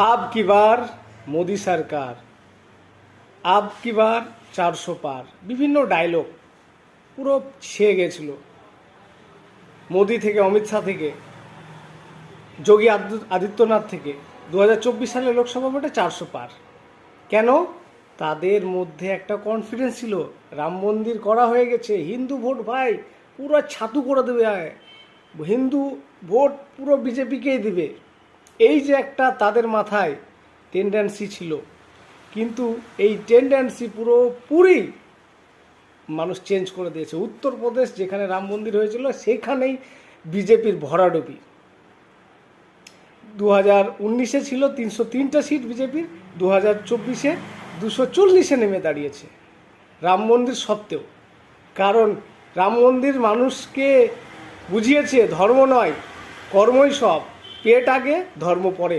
अब की बार मोदी सरकार, अब की बार 400 পার, বিভিন্ন ডায়লগ পুরো ছেয়ে গেছিল। মোদি থেকে, অমিত শাহ থেকে, যোগী আদিত্যনাথ থেকে 2024 সালে লোকসভা ভোটে 400 পার। কেন? তাদের মধ্যে একটা কনফিডেন্স ছিল, রাম মন্দির করা হয়ে গেছে, হিন্দু ভোট ভাই পুরো ছাতু করে দেবে, হিন্দু ভোট পুরো বিজেপিকেই দিবে। এই যে একটা তাদের মাথায় টেন্ডেন্সি ছিল, কিন্তু এই টেন্ডেন্সি পুরোপুরি মানুষ চেঞ্জ করে দিয়েছে। উত্তরপ্রদেশ যেখানে রাম মন্দির হয়েছিল সেখানেই বিজেপির ভরাডুবি। 2019-এ ছিল 303টা সিট বিজেপির, 2024-এ 240-এ নেমে দাঁড়িয়েছে রাম মন্দির সত্ত্বেও। কারণ রাম মন্দির মানুষকে বুঝিয়েছে ধর্ম নয়, কর্মই সব, পেট আগে ধর্ম পরে।